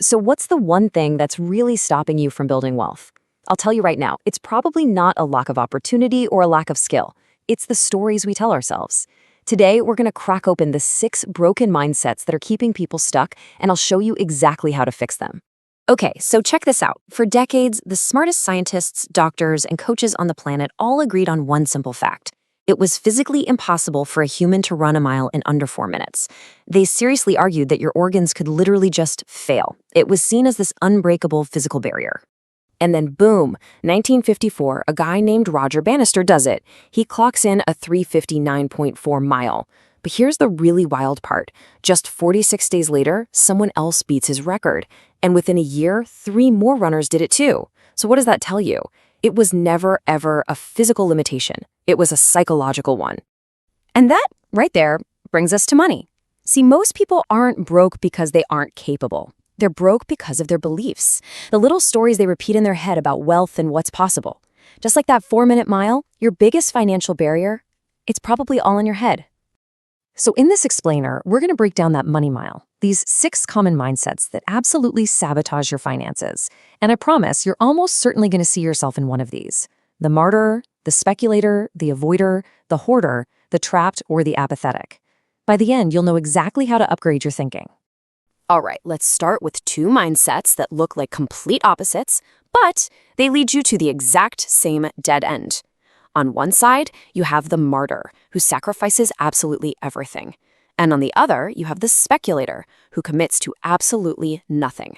So what's the one thing that's really stopping you from building wealth? I'll tell you right now, it's probably not a lack of opportunity or a lack of skill. It's the stories we tell ourselves. Today, we're going to crack open the 6 broken mindsets that are keeping people stuck, and I'll show you exactly how to fix them. Okay, so check this out. For decades, the smartest scientists, doctors, and coaches on the planet all agreed on one simple fact. It was physically impossible for a human to run a mile in under 4 minutes. They seriously argued that your organs could literally just fail. It was seen as this unbreakable physical barrier. And then boom, 1954, a guy named Roger Bannister does it. He clocks in a 359.4 mile. But here's the really wild part. Just 46 days later, someone else beats his record. And within a year, 3 more runners did it too. So what does that tell you? It was never, ever a physical limitation. It was a psychological one. And that, right there, brings us to money. See, most people aren't broke because they aren't capable. They're broke because of their beliefs, the little stories they repeat in their head about wealth and what's possible. Just like that 4-minute mile, your biggest financial barrier, it's probably all in your head. So in this explainer, we're going to break down that money mile, these 6 common mindsets that absolutely sabotage your finances. And I promise you're almost certainly going to see yourself in one of these. The martyr, the speculator, the avoider, the hoarder, the trapped, or the apathetic. By the end, you'll know exactly how to upgrade your thinking. All right, let's start with 2 mindsets that look like complete opposites, but they lead you to the exact same dead end. On one side, you have the martyr, who sacrifices absolutely everything. And on the other, you have the speculator, who commits to absolutely nothing.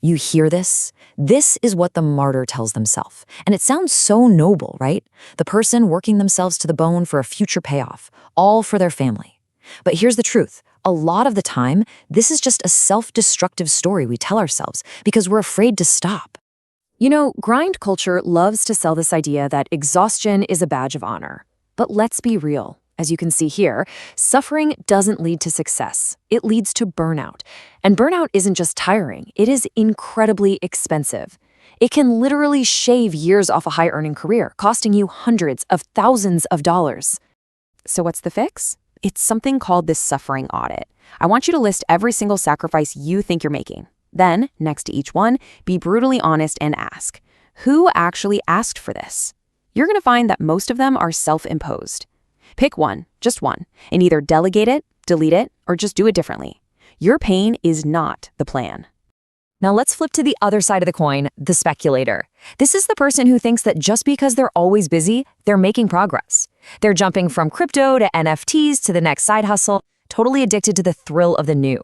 You hear this? This is what the martyr tells themselves. And it sounds so noble, right? The person working themselves to the bone for a future payoff, all for their family. But here's the truth. A lot of the time, this is just a self-destructive story we tell ourselves because we're afraid to stop. You know, grind culture loves to sell this idea that exhaustion is a badge of honor. But let's be real. As you can see here, suffering doesn't lead to success. It leads to burnout. And burnout isn't just tiring. It is incredibly expensive. It can literally shave years off a high-earning career, costing you hundreds of thousands of dollars. So what's the fix? It's something called this suffering audit. I want you to list every single sacrifice you think you're making. Then, next to each one, be brutally honest and ask, who actually asked for this? You're going to find that most of them are self-imposed. Pick one, just one, and either delegate it, delete it, or just do it differently. Your pain is not the plan. Now let's flip to the other side of the coin, the speculator. This is the person who thinks that just because they're always busy, they're making progress. They're jumping from crypto to NFTs to the next side hustle, totally addicted to the thrill of the new.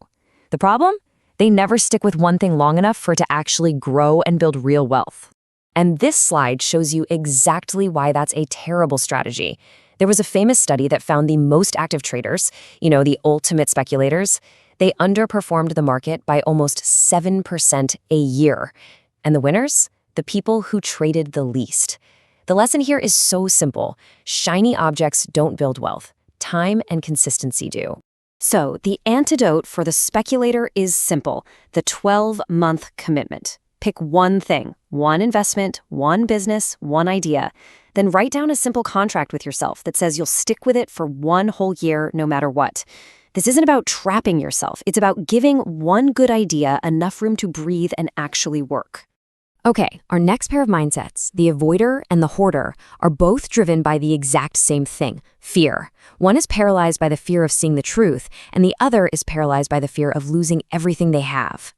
The problem? They never stick with one thing long enough for it to actually grow and build real wealth. And this slide shows you exactly why that's a terrible strategy. There was a famous study that found the most active traders, the ultimate speculators, they underperformed the market by almost 7% a year. And the winners? The people who traded the least. The lesson here is so simple. Shiny objects don't build wealth. Time and consistency do. So the antidote for the speculator is simple, the 12-month commitment. Pick one thing, one investment, one business, one idea. Then write down a simple contract with yourself that says you'll stick with it for 1 whole year no matter what. This isn't about trapping yourself. It's about giving one good idea enough room to breathe and actually work. Okay, our next pair of mindsets, the avoider and the hoarder, are both driven by the exact same thing, fear. One is paralyzed by the fear of seeing the truth, and the other is paralyzed by the fear of losing everything they have.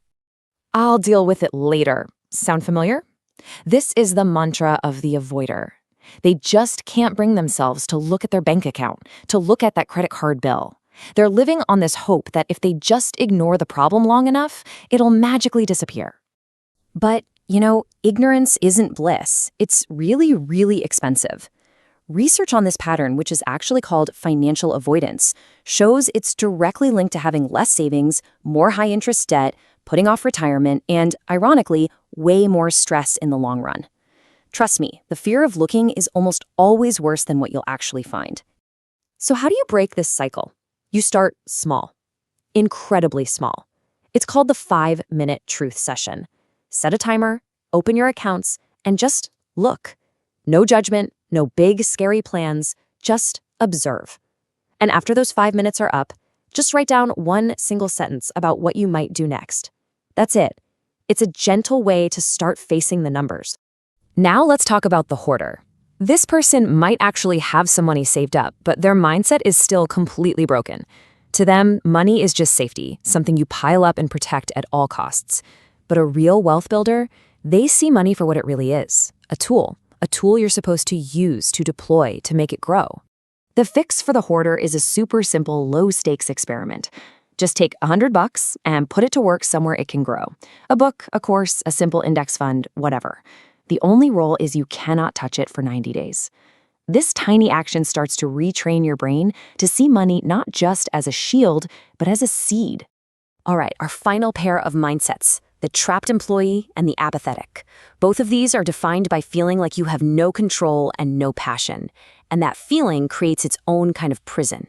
I'll deal with it later. Sound familiar? This is the mantra of the avoider. They just can't bring themselves to look at their bank account, to look at that credit card bill. They're living on this hope that if they just ignore the problem long enough, it'll magically disappear. But ignorance isn't bliss. It's really, really expensive. Research on this pattern, which is actually called financial avoidance, shows it's directly linked to having less savings, more high-interest debt, putting off retirement, and, ironically, way more stress in the long run. Trust me, the fear of looking is almost always worse than what you'll actually find. So how do you break this cycle? You start small, incredibly small. It's called the 5-minute truth session. Set a timer, open your accounts, and just look. No judgment, no big, scary plans, just observe. And after those 5 minutes are up, just write down one single sentence about what you might do next. That's it. It's a gentle way to start facing the numbers. Now let's talk about the hoarder. This person might actually have some money saved up, but their mindset is still completely broken. To them, money is just safety, something you pile up and protect at all costs. But a real wealth builder, they see money for what it really is, a tool you're supposed to use, to deploy, to make it grow. The fix for the hoarder is a super simple, low-stakes experiment. Just take $100 and put it to work somewhere it can grow. A book, a course, a simple index fund, whatever. The only rule is you cannot touch it for 90 days. This tiny action starts to retrain your brain to see money not just as a shield, but as a seed. All right, our final pair of mindsets, the trapped employee and the apathetic. Both of these are defined by feeling like you have no control and no passion, and that feeling creates its own kind of prison.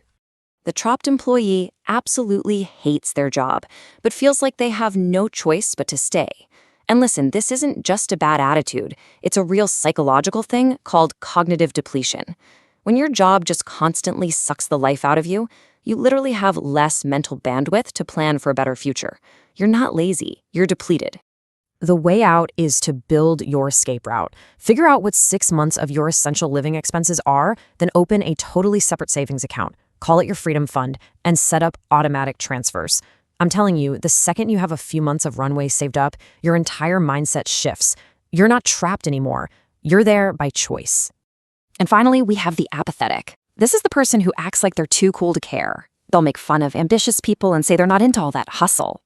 The trapped employee absolutely hates their job, but feels like they have no choice but to stay. And listen, this isn't just a bad attitude. It's a real psychological thing called cognitive depletion. When your job just constantly sucks the life out of you, you literally have less mental bandwidth to plan for a better future. You're not lazy, you're depleted. The way out is to build your escape route. Figure out what 6 months of your essential living expenses are, then open a totally separate savings account. Call it your freedom fund, and set up automatic transfers. I'm telling you, the second you have a few months of runway saved up, your entire mindset shifts. You're not trapped anymore. You're there by choice. And finally, we have the apathetic. This is the person who acts like they're too cool to care. They'll make fun of ambitious people and say they're not into all that hustle.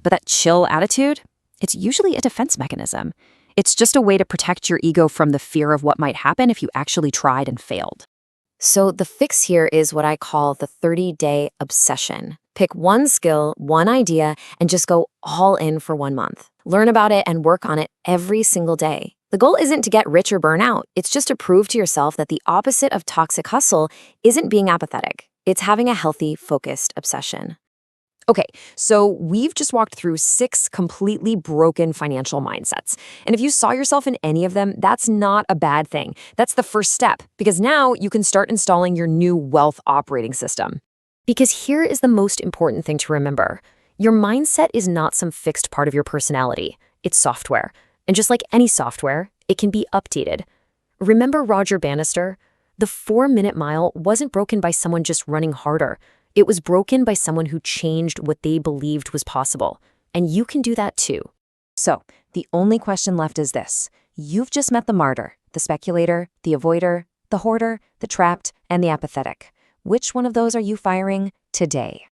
But that chill attitude, it's usually a defense mechanism. It's just a way to protect your ego from the fear of what might happen if you actually tried and failed. So the fix here is what I call the 30-day obsession. Pick one skill, one idea, and just go all in for 1 month. Learn about it and work on it every single day. The goal isn't to get rich or burn out. It's just to prove to yourself that the opposite of toxic hustle isn't being apathetic. It's having a healthy, focused obsession. Okay, so we've just walked through 6 completely broken financial mindsets. And if you saw yourself in any of them, that's not a bad thing. That's the first step, because now you can start installing your new wealth operating system. Because here is the most important thing to remember. Your mindset is not some fixed part of your personality. It's software. And just like any software, it can be updated. Remember Roger Bannister? The 4-minute mile wasn't broken by someone just running harder. It was broken by someone who changed what they believed was possible. And you can do that too. So, the only question left is this. You've just met the martyr, the speculator, the avoider, the hoarder, the trapped, and the apathetic. Which one of those are you firing today?